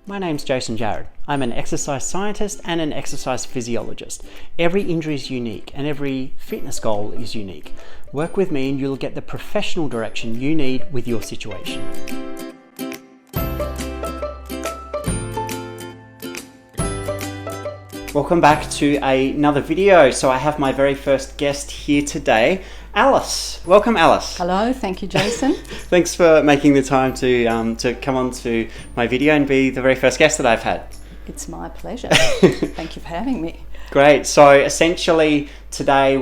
My name's Jason Jarrett. I'm an exercise scientist and an exercise physiologist. Every injury is unique and every fitness goal is unique. Work with me and you'll get the professional direction you need with your situation. Welcome back to another video. So I have my very first guest here today, Alice. Welcome, Alice. Hello, thank you, Jason. Thanks for making the time to come on to my video and be the very first guest that I've had. It's my pleasure. Thank you for having me. Great. So essentially today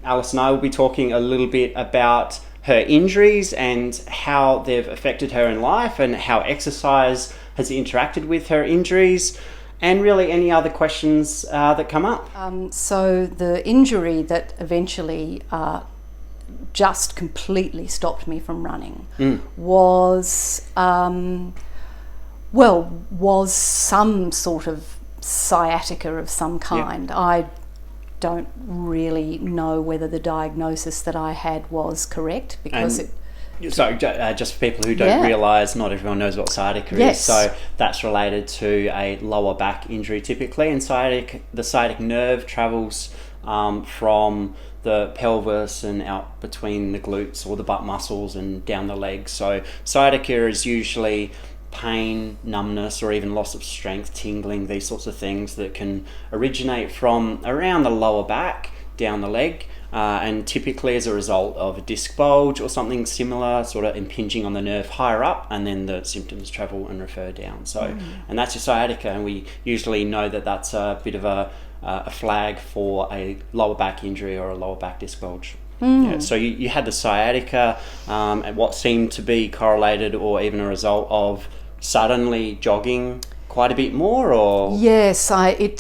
Alice and I will be talking a little bit about her injuries and how they've affected her in life and how exercise has interacted with her injuries. And really any other questions that come up. So the injury that eventually just completely stopped me from running was some sort of sciatica of some kind. Yep. I don't really know whether the diagnosis that I had was correct because So just for people who don't realise, not everyone knows what sciatica is. So that's related to a lower back injury typically, and the sciatic nerve travels from the pelvis and out between the glutes or the butt muscles and down the legs. So sciatica is usually pain, numbness, or even loss of strength, tingling, these sorts of things that can originate from around the lower back, down the leg. And typically as a result of a disc bulge or something similar, sort of impinging on the nerve higher up, and then the symptoms travel and refer down. So, and that's your sciatica, and we usually know that that's a bit of a flag for a lower back injury or a lower back disc bulge. Yeah, so you had the sciatica, and what seemed to be correlated or even a result of suddenly jogging quite a bit more, or? Yes, it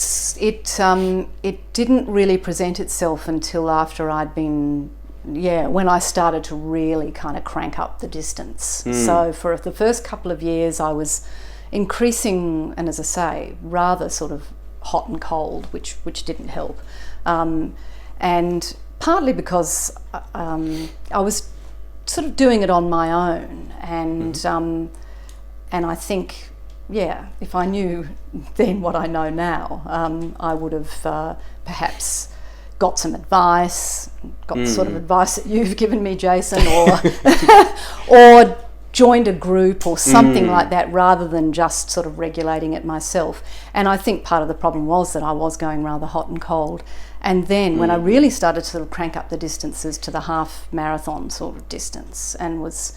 didn't really present itself until after I'd been, when I started to really kind of crank up the distance. So for the first couple of years I was increasing, and as I say, rather sort of hot and cold, which didn't help. And partly because I was sort of doing it on my own, and I think, if I knew then what I know now, I would have perhaps got some advice, got the sort of advice that you've given me, Jason, or joined a group or something like that, rather than just sort of regulating it myself. And I think part of the problem was that I was going rather hot and cold. And then when I really started to sort of crank up the distances to the half marathon sort of distance, and was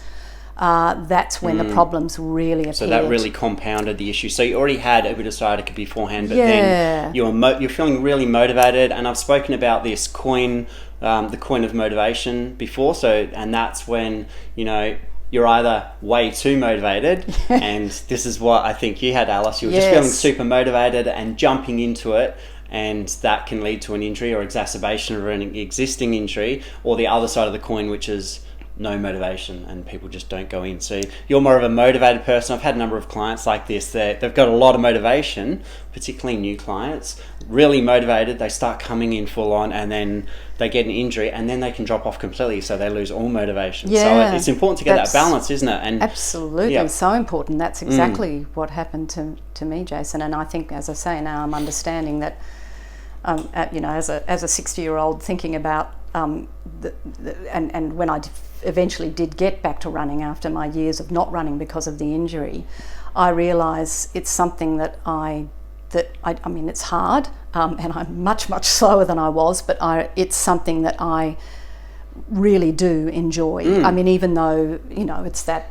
that's when the problems really appeared. So that really compounded the issue. So you already had a bit of sciatica beforehand, but then you're feeling really motivated. And I've spoken about this coin, the coin of motivation before. And that's when you're either way too motivated, and this is what I think you had, Alice. You were just feeling super motivated and jumping into it. And that can lead to an injury or exacerbation of an existing injury, or the other side of the coin, which is no motivation and people just don't go in. So you're more of a motivated person. I've had a number of clients like this. They've got a lot of motivation, particularly new clients, really motivated. They start coming in full on, and then they get an injury, and then they can drop off completely, so they lose all motivation. So it's important to get that balance, isn't it? And absolutely, so important. That's exactly what happened to me, Jason. And I think, as I say, now I'm understanding that as a 60-year-old thinking about and when I eventually did get back to running after my years of not running because of the injury, I realise it's something that I mean, it's hard, and I'm much slower than I was, but it's something that I really do enjoy. I mean, even though it's that,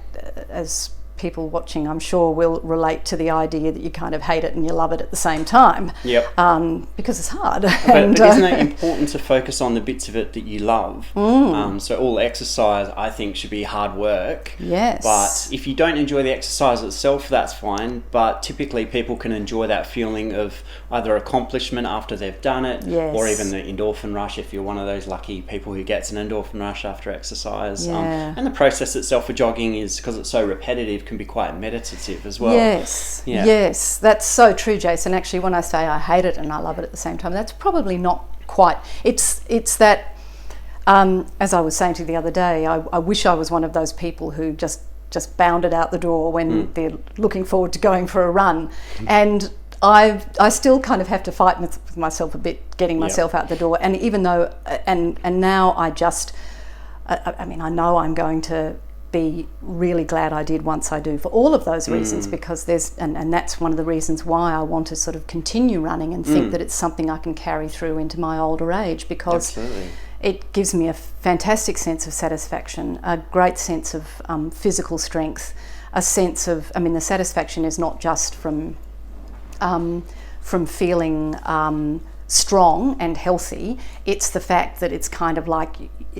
as people watching I'm sure will relate to the idea that you kind of hate it and you love it at the same time. Because it's hard. But isn't it important to focus on the bits of it that you love? So all exercise, I think, should be hard work. Yes. But if you don't enjoy the exercise itself, that's fine. But typically people can enjoy that feeling of either accomplishment after they've done it, or even the endorphin rush, if you're one of those lucky people who gets an endorphin rush after exercise. And the process itself for jogging is, because it's so repetitive, can be quite meditative as well. Yes, that's so true, Jason. Actually, when I say I hate it and I love it at the same time, that's probably not quite. It's that, as I was saying to you the other day, I wish I was one of those people who just just bounded out the door when they're looking forward to going for a run. And I still kind of have to fight with myself a bit, getting myself out the door. And even though, and now I know I'm going to be really glad I did once I do, for all of those reasons, because and that's one of the reasons why I want to sort of continue running and think that it's something I can carry through into my older age, because it gives me a fantastic sense of satisfaction, a great sense of physical strength, a sense of, the satisfaction is not just from feeling strong and healthy. It's the fact that it's kind of like,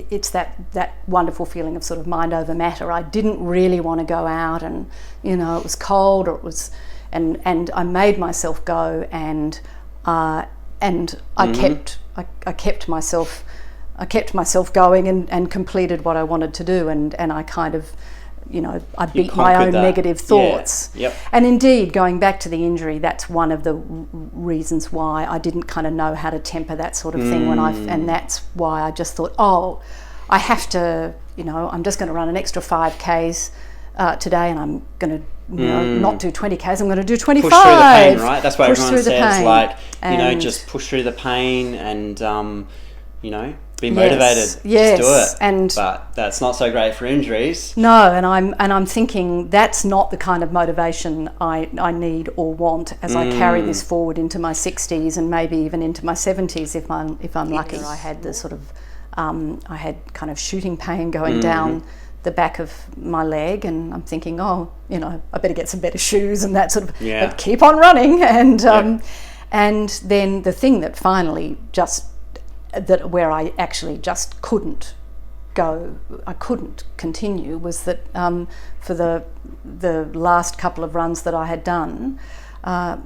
it's that wonderful feeling of sort of mind over matter. I didn't really want to go out, and it was cold, or it was, and I made myself go, and I kept myself going and completed what I wanted to do, and I kind of, I beat my own negative thoughts. Yeah. Yep. And indeed, going back to the injury, that's one of the reasons why I didn't kind of know how to temper that sort of thing and that's why I just thought, I have to, I'm just going to run an extra 5Ks today, and I'm going to not do 20Ks, I'm going to do 25. Push through the pain, right? That's what everyone says, just push through the pain and, be motivated. Yes. Just do it. But that's not so great for injuries. No, and I'm thinking that's not the kind of motivation I need or want as I carry this forward into my 60s and maybe even into my 70s if I'm lucky. I had the sort of I had kind of shooting pain going down the back of my leg, and I'm thinking, I better get some better shoes and that sort of. Yeah. But keep on running, and then the thing that finally where I actually just couldn't go, I couldn't continue, was that for the last couple of runs that I had done, for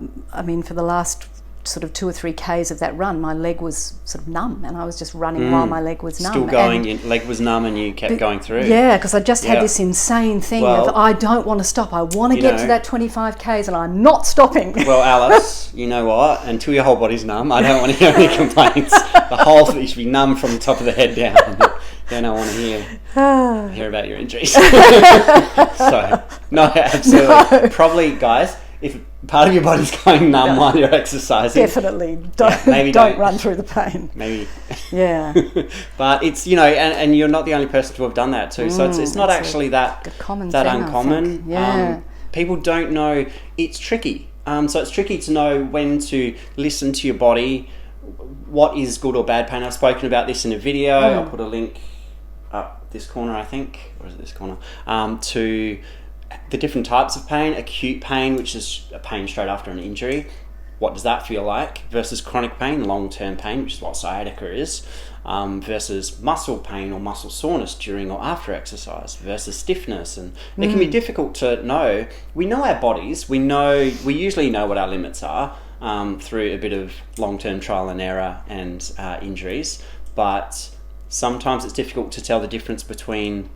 the last sort of 2 or 3 Ks of that run, my leg was sort of numb, and I was just running while my leg was numb. Still going, your leg was numb and you kept going through. Yeah, because I just had this insane thing of, I don't want to stop. I want to get to that 25 Ks and I'm not stopping. Well, Alice, you know what? Until your whole body's numb, I don't want to hear any complaints. The whole thing should be numb from the top of the head down. Then I want to hear about your injuries. So, no, absolutely. No. Probably, guys, if part of your body's going numb while you're exercising, definitely don't run through the pain. Maybe. Yeah. But it's, and you're not the only person to have done that too. So it's not actually that uncommon. Yeah. People don't know. It's tricky. So it's tricky to know when to listen to your body, what is good or bad pain. I've spoken about this in a video. I'll put a link up this corner, I think, or is it this corner, to the different types of pain. Acute pain, which is a pain straight after an injury. What does that feel like? Versus chronic pain, long-term pain, which is what sciatica is. Versus muscle pain or muscle soreness during or after exercise. Versus stiffness, and it can be difficult to know. We know our bodies. We usually know what our limits are through a bit of long-term trial and error and injuries. But sometimes it's difficult to tell the difference between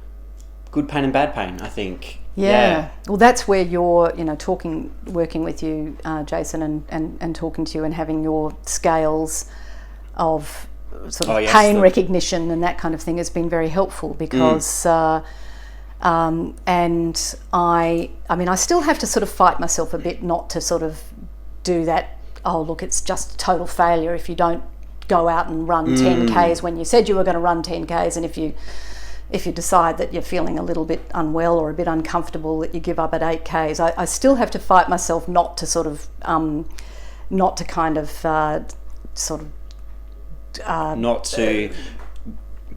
good pain and bad pain, I think. Yeah. Well, that's where you're, working with you, Jason, and talking to you and having your scales of sort of pain recognition and that kind of thing has been very helpful, because and I still have to sort of fight myself a bit not to sort of do that, it's just total failure if you don't go out and run 10 Ks when you said you were going to run 10 Ks, and if you decide that you're feeling a little bit unwell or a bit uncomfortable, that you give up at 8 Ks. I still have to fight myself not to sort of, not to kind of not to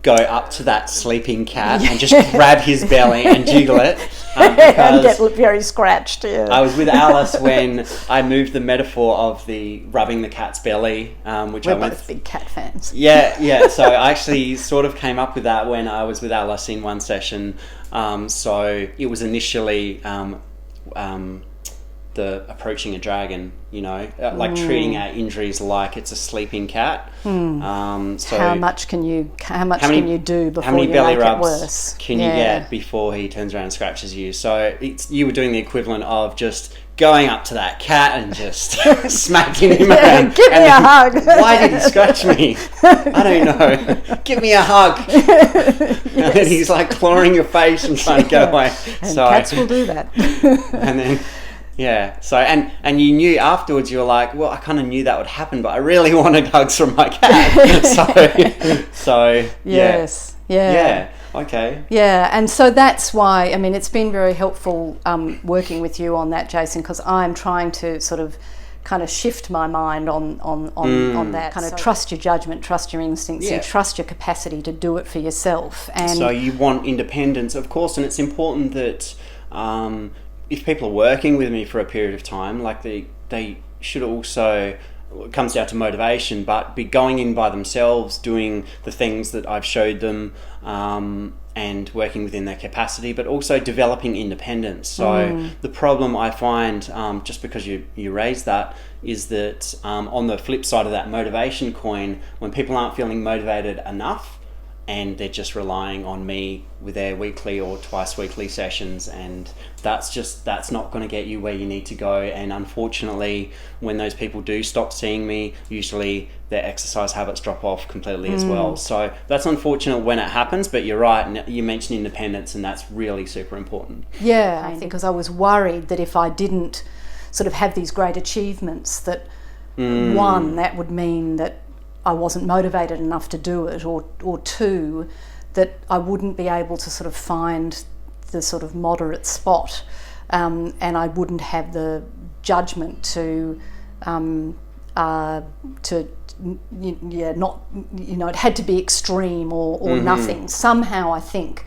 go up to that sleeping cat and just grab his belly and jiggle it. And get very scratched. Yeah. I was with Alice when I moved the metaphor of the rubbing the cat's belly, which we're both big cat fans. Yeah. So I actually sort of came up with that when I was with Alice in one session. So it was initially the approaching a dragon, like treating our injuries like it's a sleeping cat. So how much can you do before you make it worse? Can you get before he turns around and scratches you? So you were doing the equivalent of just going up to that cat and just smacking him around. Give me a hug. Why did he scratch me? I don't know. Give me a hug. And then he's like clawing your face and trying to get away. And cats will do that. And then, so and you knew afterwards, you were like, well, I kind of knew that would happen, but I really wanted hugs from my cat. so yes. Yeah. Okay. Yeah, and so that's why, I mean, it's been very helpful working with you on that, Jason, because I'm trying to sort of kind of shift my mind on that. Kind of trust your judgment, trust your instincts, and trust your capacity to do it for yourself. And so you want independence, of course, and it's important that if people are working with me for a period of time, like they should also, it comes down to motivation, but be going in by themselves, doing the things that I've showed them, and working within their capacity, but also developing independence. So the problem I find, just because you raised that, is that on the flip side of that motivation coin, when people aren't feeling motivated enough, and they're just relying on me with their weekly or twice weekly sessions, and that's not going to get you where you need to go. And unfortunately, when those people do stop seeing me, usually their exercise habits drop off completely as well. So that's unfortunate when it happens, but you're right, you mentioned independence, and that's really super important. Yeah, I think because I was worried that if I didn't sort of have these great achievements, that one, that would mean that I wasn't motivated enough to do it, or two, that I wouldn't be able to sort of find the sort of moderate spot, and I wouldn't have the judgment to not, it had to be extreme or nothing. Somehow I think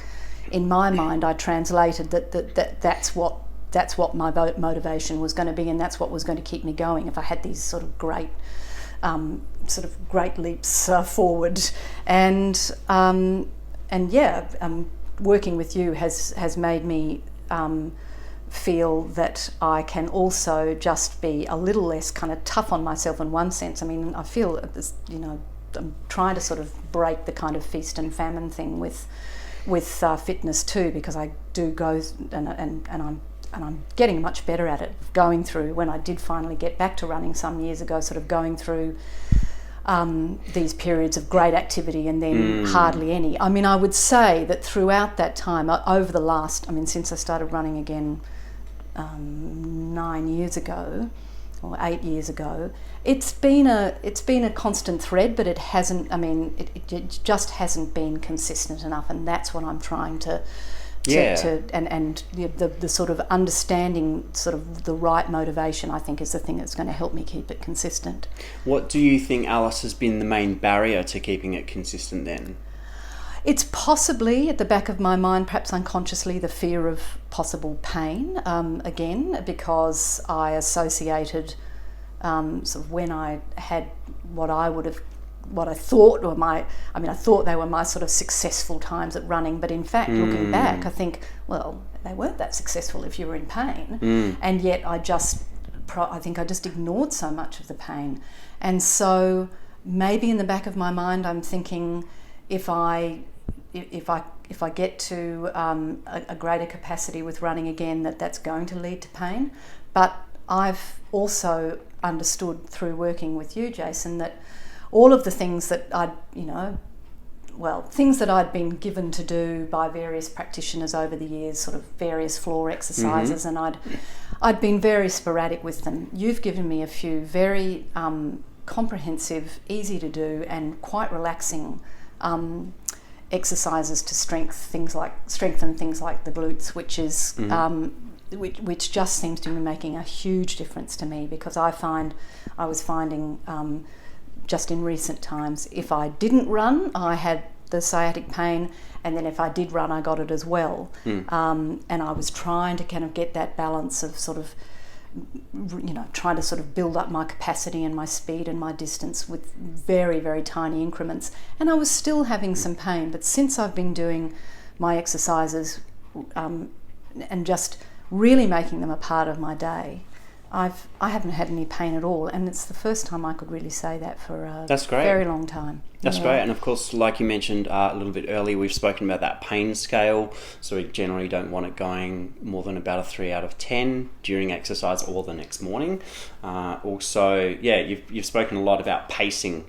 in my mind I translated that's what my motivation was going to be, and that's what was going to keep me going if I had these sort of great leaps forward. And working with you has made me feel that I can also just be a little less kind of tough on myself in one sense. I mean, I feel this, I'm trying to sort of break the kind of feast and famine thing with fitness too, because I do go and I'm getting much better at it, going through, when I did finally get back to running some years ago, sort of going through these periods of great activity and then hardly any. I mean, I would say that throughout that time, over the last, since I started running again 9 years ago, or 8 years ago, it's been a constant thread, but it hasn't, it just hasn't been consistent enough, and that's what I'm trying to the sort of understanding sort of the right motivation, I think, is the thing that's going to help me keep it consistent. What do you think, Alice, has been the main barrier to keeping it consistent then? It's possibly at the back of my mind, perhaps unconsciously, the fear of possible pain, again, because I associated sort of when I had what I thought were I thought they were my sort of successful times at running, but in fact, looking back, I think, well, they weren't that successful if you were in pain, and yet I think I just ignored so much of the pain. And so maybe in the back of my mind, I'm thinking, if I get to a greater capacity with running again, that's going to lead to pain. But I've also understood through working with you, Jason, that all of the things that things that I'd been given to do by various practitioners over the years, sort of various floor exercises, and I'd been very sporadic with them. You've given me a few very comprehensive, easy to do, and quite relaxing exercises to strengthen things like the glutes, which is which just seems to be making a huge difference to me, because I was finding just in recent times, if I didn't run, I had the sciatic pain, and then if I did run, I got it as well. And I was trying to kind of get that balance of sort of, trying to sort of build up my capacity and my speed and my distance with very, very tiny increments. And I was still having some pain, but since I've been doing my exercises and just really making them a part of my day, I haven't had any pain at all, and it's the first time I could really say that for a That's great. very long time. That's great. And of course, like you mentioned a little bit earlier, we've spoken about that pain scale. So we generally don't want it going more than about a 3 out of 10 during exercise or the next morning. Also, you've spoken a lot about pacing,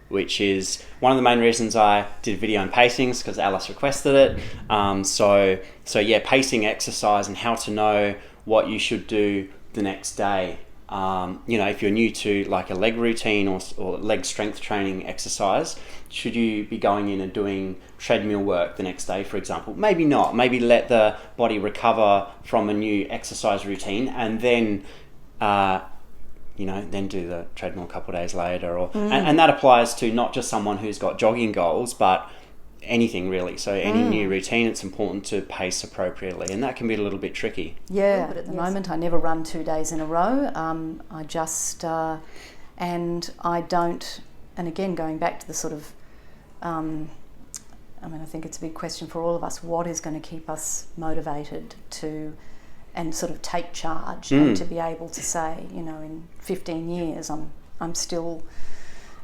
which is one of the main reasons I did a video on pacings, because Alice requested it. So pacing exercise and how to know what you should do the next day. If you're new to like a leg routine or leg strength training exercise, should you be going in and doing treadmill work the next day, for example? Maybe not. Maybe let the body recover from a new exercise routine and then then do the treadmill a couple of days later. And that applies to not just someone who's got jogging goals, but anything really. So any new routine, it's important to pace appropriately, and that can be a little bit tricky. Yeah, but at the moment I never run 2 days in a row. I just and I don't. And again, going back to the sort of, I think it's a big question for all of us. What is going to keep us motivated to and sort of take charge and to be able to say, in 15 years I'm still.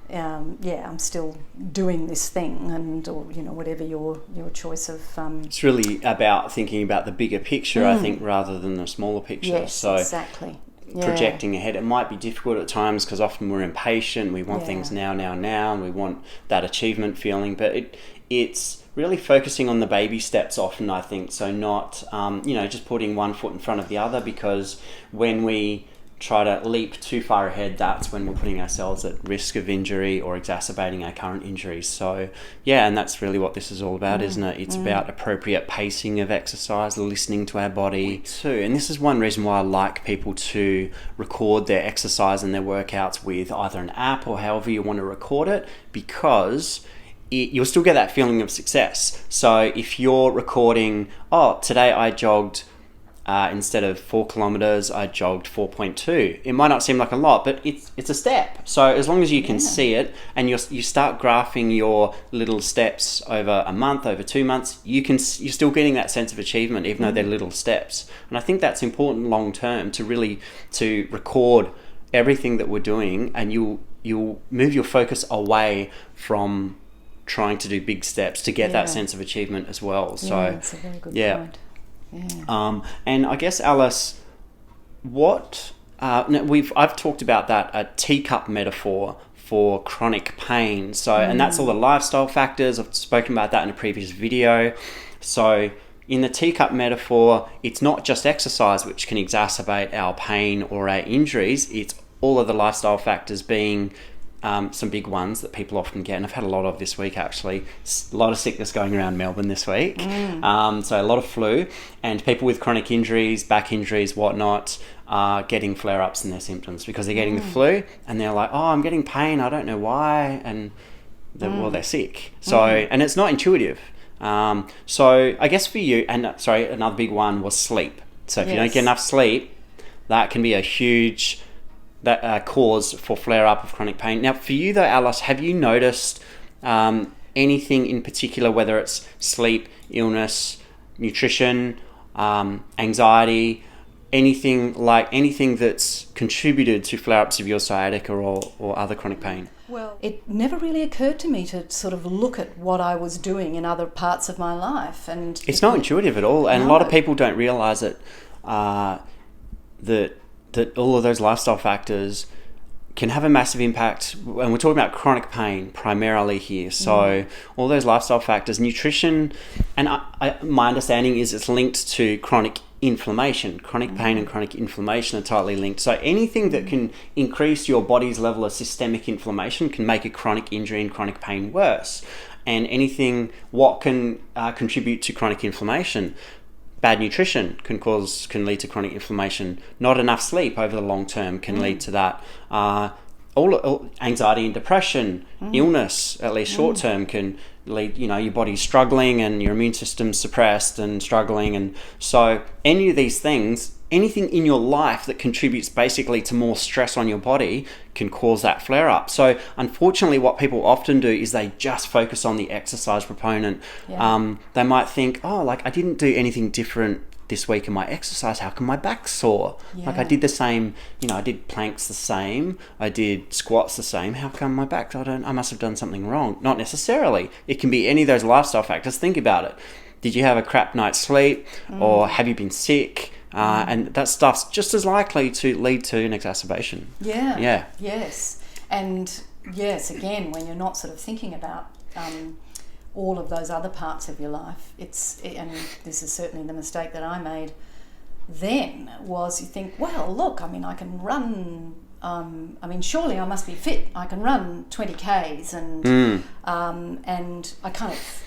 I'm still doing this thing, or whatever your choice of. It's really about thinking about the bigger picture, I think, rather than the smaller picture. Yes, so exactly. Yeah. Projecting ahead, it might be difficult at times because often we're impatient. We want things now, and we want that achievement feeling. But it's really focusing on the baby steps often, I think. So not just putting one foot in front of the other, because when we try to leap too far ahead, that's when we're putting ourselves at risk of injury or exacerbating our current injuries. So and that's really what this is all about, isn't it? It's about appropriate pacing of exercise, listening to our body too. And this is one reason why I like people to record their exercise and their workouts with either an app or however you want to record it, because you'll still get that feeling of success. So if you're recording, today I jogged instead of 4 kilometers, I jogged 4.2. It might not seem like a lot, but it's a step. So as long as you can see it, and you start graphing your little steps over a month, over 2 months, you're still getting that sense of achievement, even though they're little steps. And I think that's important long term to record everything that we're doing, and you'll move your focus away from trying to do big steps to get that sense of achievement as well. So that's a very good point. Yeah. And I guess, Alice, I've talked about a teacup metaphor for chronic pain. So, and that's all the lifestyle factors. I've spoken about that in a previous video. So in the teacup metaphor, it's not just exercise which can exacerbate our pain or our injuries. It's all of the lifestyle factors being some big ones that people often get, and I've had a lot of this week actually. A lot of sickness going around Melbourne this week. So a lot of flu, and people with chronic injuries, back injuries, whatnot, are getting flare-ups in their symptoms because they're getting the flu, and they're like, I'm getting pain, I don't know why, and they're sick. So and it's not intuitive. So I guess for you, and another big one was sleep. So if you don't get enough sleep, that can be a huge cause for flare-up of chronic pain. Now, for you though, Alice, have you noticed anything in particular, whether it's sleep, illness, nutrition, anxiety, anything that's contributed to flare-ups of your sciatica or other chronic pain? Well, it never really occurred to me to sort of look at what I was doing in other parts of my life, and it's not intuitive at all. And a lot of people don't realise it, that all of those lifestyle factors can have a massive impact. And we're talking about chronic pain primarily here. So all those lifestyle factors, nutrition, and my understanding is it's linked to chronic inflammation. Chronic pain and chronic inflammation are tightly linked. So anything that can increase your body's level of systemic inflammation can make a chronic injury and chronic pain worse. And anything what can contribute to chronic inflammation. Bad nutrition can lead to chronic inflammation. Not enough sleep over the long term can lead to that. All anxiety and depression, illness, at least short term, can lead, your body's struggling and your immune system's suppressed and struggling. And so any of these things, anything in your life that contributes basically to more stress on your body can cause that flare up. So unfortunately, what people often do is they just focus on the exercise proponent. They might think, I didn't do anything different this week in my exercise, how come my back's sore? Like I did the same, I did planks the same, I did squats the same. How come my back? I must have done something wrong. Not necessarily. It can be any of those lifestyle factors. Think about it. Did you have a crap night's sleep, or have you been sick? And that stuff's just as likely to lead to an exacerbation. Yeah. Yes. And yes, again, when you're not sort of thinking about all of those other parts of your life, and this is certainly the mistake that I made then, was you think, well, look, I can run, surely I must be fit. I can run 20 Ks and I kind of,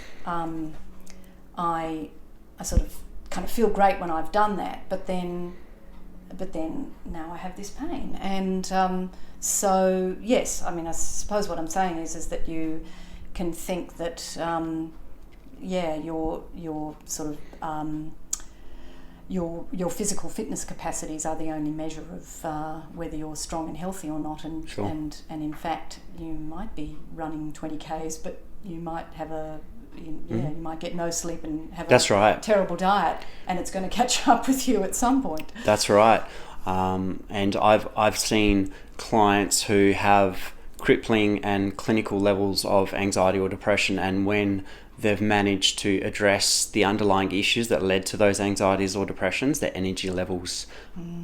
I sort of kind of feel great when I've done that, but then now I have this pain. And so yes, I suppose what I'm saying is that you can think that your sort of your physical fitness capacities are the only measure of whether you're strong and healthy or not, and sure. and in fact you might be running 20 Ks, but you might have you might get no sleep and have terrible diet, and it's going to catch up with you at some point. That's right. And I've seen clients who have crippling and clinical levels of anxiety or depression, and when they've managed to address the underlying issues that led to those anxieties or depressions, their energy levels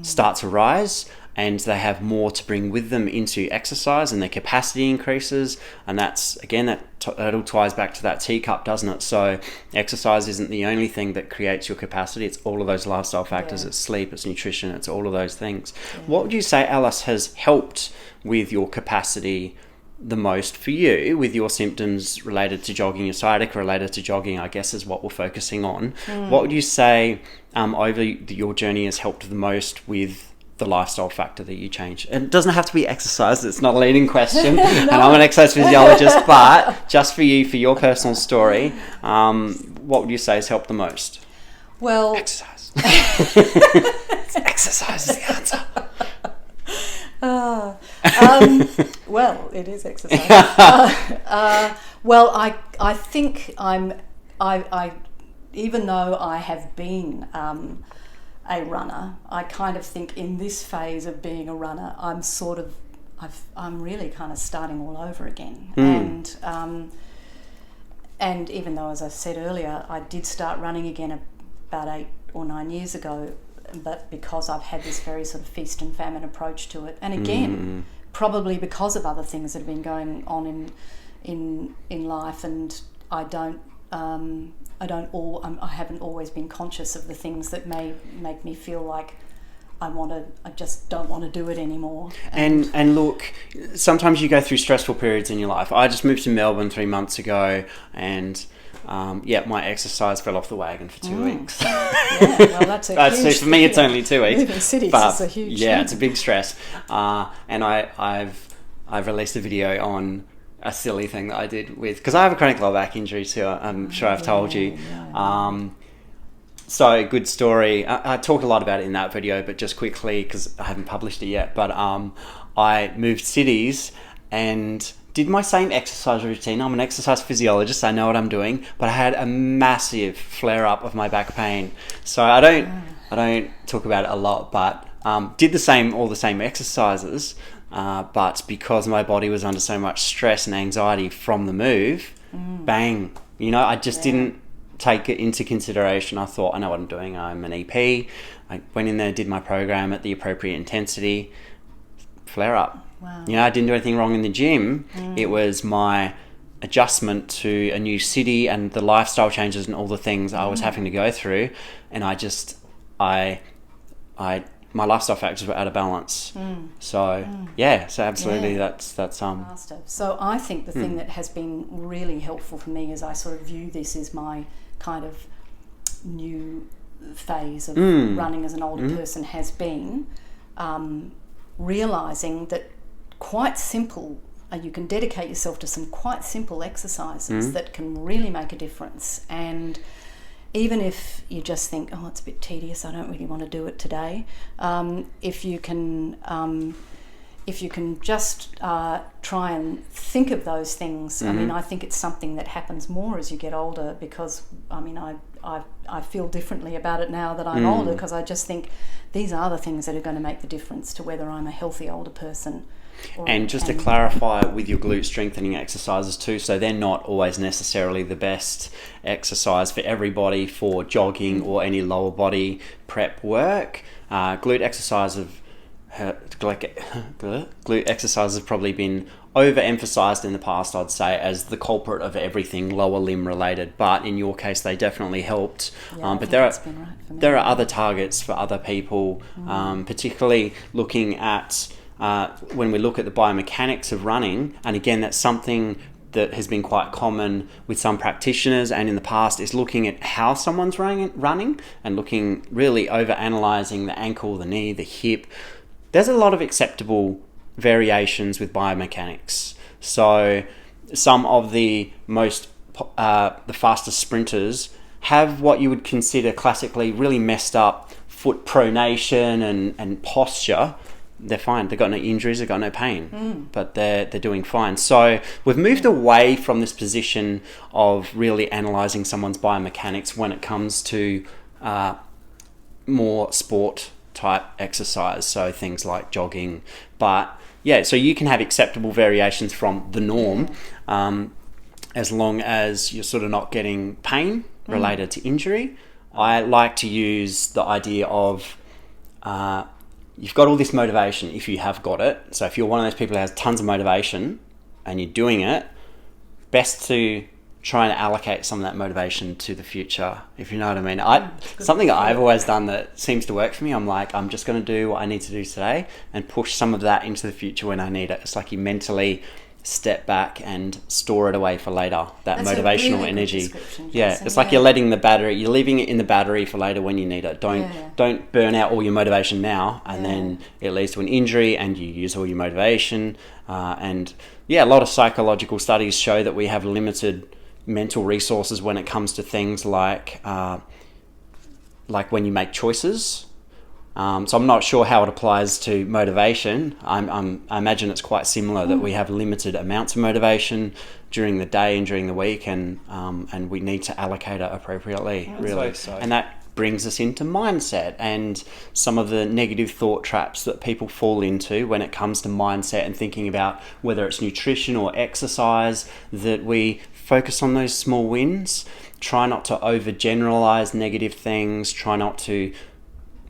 start to rise, and they have more to bring with them into exercise, and their capacity increases. And that's, again, that all ties back to that teacup, doesn't it? So exercise isn't the only thing that creates your capacity. It's all of those lifestyle factors. It's sleep, it's nutrition, it's all of those things. What would you say, Alice, has helped with your capacity the most for you, with your symptoms related to jogging, your sciatica related to jogging, I guess, is what we're focusing on? What would you say over your journey has helped the most with the lifestyle factor that you change? And it doesn't have to be exercise. It's not a leading question. No. And I'm an exercise physiologist, but just for you, for your personal story, what would you say has helped the most? Well, exercise. Exercise is the answer. Well, it is exercise. Well, I think I even though I have been a runner, I kind of think in this phase of being a runner, I'm really kind of starting all over again. And even though, as I said earlier, I did start running again about 8 or 9 years ago, but because I've had this very sort of feast and famine approach to it, and again, probably because of other things that have been going on in life, and I haven't always been conscious of the things that may make me feel like I just don't want to do it anymore. And look, sometimes you go through stressful periods in your life. I just moved to Melbourne 3 months ago, and my exercise fell off the wagon for 2 weeks. Yeah, well, that's a huge for me, it's only 2 weeks. Moving cities is a huge thing. It's a big stress. And I've released a video on a silly thing that I did because I have a chronic lower back injury too. I'm sure I've told you. So good story. I talk a lot about it in that video, but just quickly, because I haven't published it yet. But I moved cities and did my same exercise routine. I'm an exercise physiologist. I know what I'm doing, but I had a massive flare up of my back pain. So I don't talk about it a lot, but did all the same exercises. But because my body was under so much stress and anxiety from the move, bang, I just didn't take it into consideration. I thought, I know what I'm doing. I'm an EP. I went in there, did my program at the appropriate intensity, flare up. Wow. I didn't do anything wrong in the gym. It was my adjustment to a new city and the lifestyle changes and all the things I was having to go through. And my lifestyle factors were out of balance. So absolutely, that's So I think the thing that has been really helpful for me is I sort of view this as my kind of new phase of running as an older person has been realizing that quite simple, you can dedicate yourself to some quite simple exercises that can really make a difference. And even if you just think, oh, it's a bit tedious, I don't really want to do it today, if you can just try and think of those things. I mean, I think it's something that happens more as you get older, because I I feel differently about it now that I'm older, because I just think these are the things that are going to make the difference to whether I'm a healthy older person. And just to clarify with your glute strengthening exercises too, so they're not always necessarily the best exercise for everybody for jogging or any lower body prep work. Glute exercises have probably been overemphasized in the past, I'd say, as the culprit of everything lower limb related, but in your case they definitely helped. But there are other targets for other people, particularly looking at when we look at the biomechanics of running, and again that's something that has been quite common with some practitioners and in the past, is looking at how someone's running and looking really over analysing the ankle, the knee, the hip. There's a lot of acceptable variations with biomechanics. So some of the the fastest sprinters have what you would consider classically really messed up foot pronation and posture. They're fine. They've got no injuries. They've got no pain, but they're doing fine. So we've moved away from this position of really analysing someone's biomechanics when it comes to more sport type exercise. So things like jogging, but yeah. So you can have acceptable variations from the norm, as long as you're sort of not getting pain related to injury. I like to use the idea of you've got all this motivation if you have got it. So if you're one of those people who has tons of motivation and you're doing it, best to try and allocate some of that motivation to the future, if you know what I mean. Something that I've always done that seems to work for me, I'm like, I'm just going to do what I need to do today and push some of that into the future when I need it. It's like you mentally step back and store it away for later, that motivational really energy. It's like you're leaving it in the battery for later when you need it. Don't burn out all your motivation now, and then it leads to an injury and you use all your motivation. And a lot of psychological studies show that we have limited mental resources when it comes to things like when you make choices. So I'm not sure how it applies to motivation. I imagine it's quite similar, that we have limited amounts of motivation during the day and during the week, and we need to allocate it appropriately, really. So. And that brings us into mindset and some of the negative thought traps that people fall into when it comes to mindset and thinking about whether it's nutrition or exercise, that we focus on those small wins, try not to overgeneralize negative things, try not to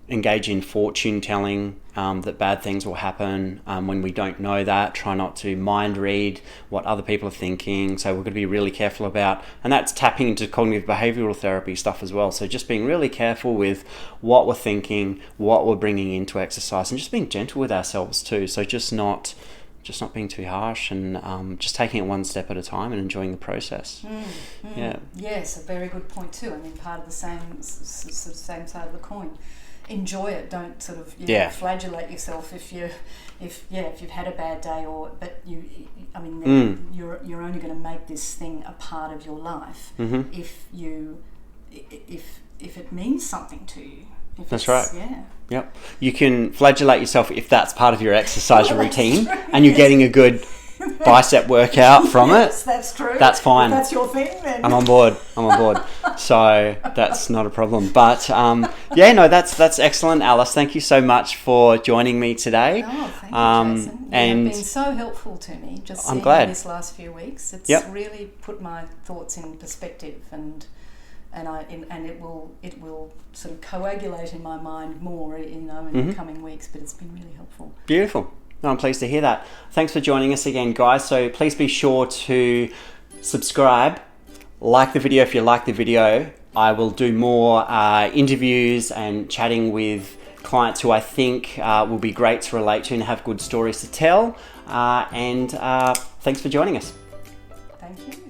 engage in fortune telling, that bad things will happen when we don't know that. Try not to mind read what other people are thinking. So we're going to be really careful about, and that's tapping into cognitive behavioral therapy stuff as well. So just being really careful with what we're thinking, what we're bringing into exercise, and just being gentle with ourselves too. So just not being too harsh, and just taking it one step at a time and enjoying the process. Yes, a very good point too. I mean, part of the same side of the coin. Enjoy it. Don't sort of flagellate yourself if you've had a bad day, you're only going to make this thing a part of your life if it means something to you. That's right. Yeah. Yep. You can flagellate yourself if that's part of your exercise routine, and you're getting a good bicep workout from it. That's true. That's fine. If that's your thing, then I'm on board. So that's not a problem. But that's excellent, Alice. Thank you so much for joining me today. Oh, thank you, Jason. You've been so helpful to me. Just seeing you this last few weeks, it's really put my thoughts in perspective, and it will sort of coagulate in my mind more, in the coming weeks. But it's been really helpful. Beautiful. No, I'm pleased to hear that. Thanks for joining us again, guys. So please be sure to subscribe, like the video if you like the video. I will do more interviews and chatting with clients who I think will be great to relate to and have good stories to tell. And thanks for joining us. Thank you.